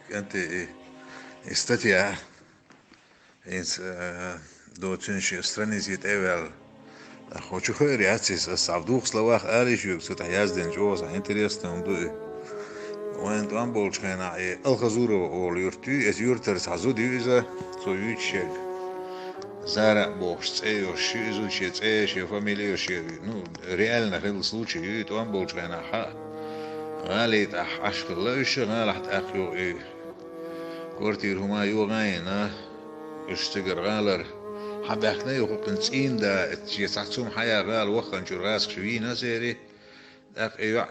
كانت استطيع إنس دو تنشي استرانيزيت أول хочу реакции с двух словах алишью сюда язден жос интересно ду وين تامبول شخنا الخزورو او يرتي اس يرتر سازود يزا سو يتشك زارع بوش تسيو شيزو شي تسي شي فاميليو شي ну реально في السلوشي تامبول شخنا ح غالي تح عشق الله غالح تاخيو ايه كورتير هما يو غاينا اشتغل غالر حباخنا يوقن تسين دا تجي تحتهم حياة غال وخن شو راس شوينا سيري اخ ايوع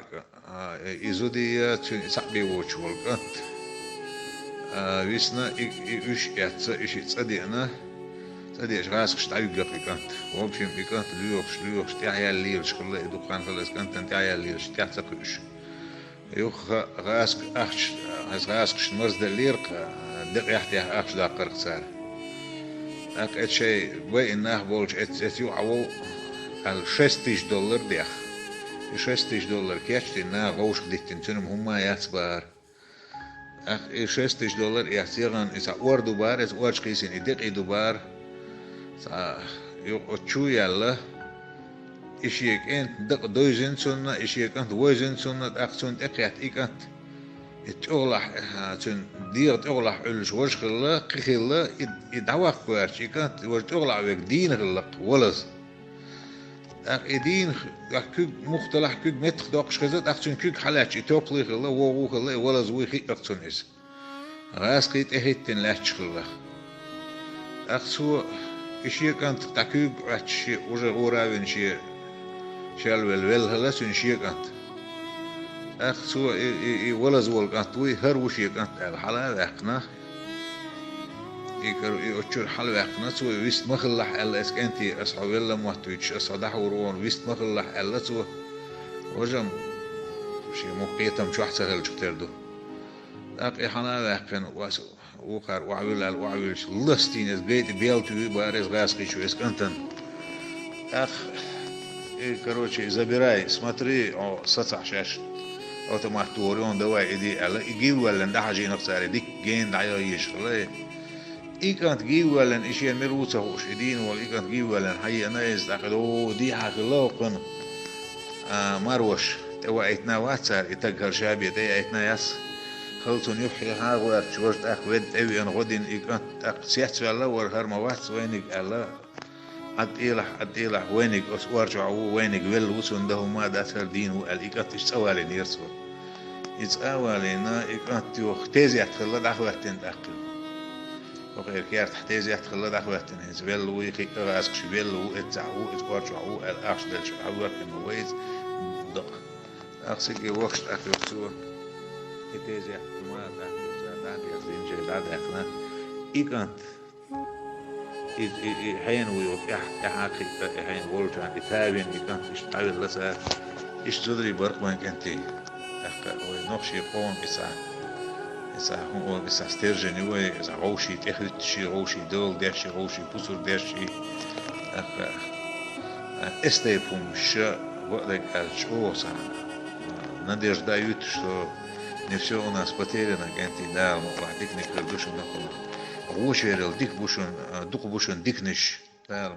izudija sabi uočvolkat. Visna iš jatsa iši tsadijana, tsadiješ rask štajugak ikant. В общем, ikant lyuks, tjajal liil, školle edukhan halles kantan tjajal liil, tjatsa kuš. Juh rask šmrzda lirka, dik jahtjah akš da qarqsar. Ak et šey, bai innah bolč et juawu al $6 diach. $6 كيشتي نا غوش ديتين تنم هما ياتبار أخ $6 يحتيغن إسا أور دوبار إس أورش قيسين إدق دوبار سا يقوتشو يالا إشيك إنت دق دوزين سنة إشيك أنت وزين سنة أخسون تقيات إكانت إتغلح تن ديغ تغلح علش ورش خلا قيخلا إدعواق كوارش إكانت ورش تغلح ويك دين خلق ولز إدين كوك مختلف كوك متخ داقش خزت أختون كوك حلاش إتوبلي خلا ووو خلا ولا زوي خي أختونيس غاس قيت إهتن لاش خلا أختو إشي كانت تكوك أتشي وجه غوراوين شي شالوال هلا سون شي كانت أختو ولا زول كانت وي هر وشي كانت الحلا أخنا يكر حلو احنا سو ويست مخلح الا اسكنتي اصحاب يلا موتويتش اصدح ورون ويست مخلح الا سو وجم شي مقيتم شو احسن هل تردو اقي حنا لكن واسو وقر وعويل لستين از بيت بيلتو بارز غاسقي شو اسكنتن اخ короче забирай смотри о سطح شاش اوتوماتوريون دواء دي الا يجيب ولا ندحجي نقصار ديك جين دعيا يشغل إيكانت جيوالن إشي مروسه وش إدين والإيكانت جيوالن حي نايز داخلو دي حقلاقن مروش توا إتنا واتسار إتقهر شابي تي إتنا يس خلطون يحيي هاغوار شورت أخوات أوي أن غدين إيكانت أقسيحت الله ورهر مواتس وينك الله عد إيلح وينك أسوار شعو وينك ويلوسون ده ما داتر دين والإيكانت إشتوالين يرسو إتسأوالينا إيكانت يوختيزي أتخلط أخواتين تأقل وغير كيار تحتاج يتخلى دعواتنا إزبل ويخي راسك شبل وإتعو إتقارشعو الأخش دلشعو المويز دق أخسك وقت أخيرتو إتاج يحتمال أخيرتو دعد يزين جيداد أخنا إيكانت حين ويوك يحاقي حين ولجان إتابين إيكانت إشتعوي لسا إشتدري برقوان كنتي أخا ونقشي قوم إسان إذا هو إذا استرجع نوى إذا غوشي تأخذ شيء غوشي دول داشي غوشي بوسر داشي استيبهم شا وقتك الشوصا надеж дают что не все у нас потеряно кенти да муладик не кредушен нахуй вошерил дик бушун дух бушун дикнеш да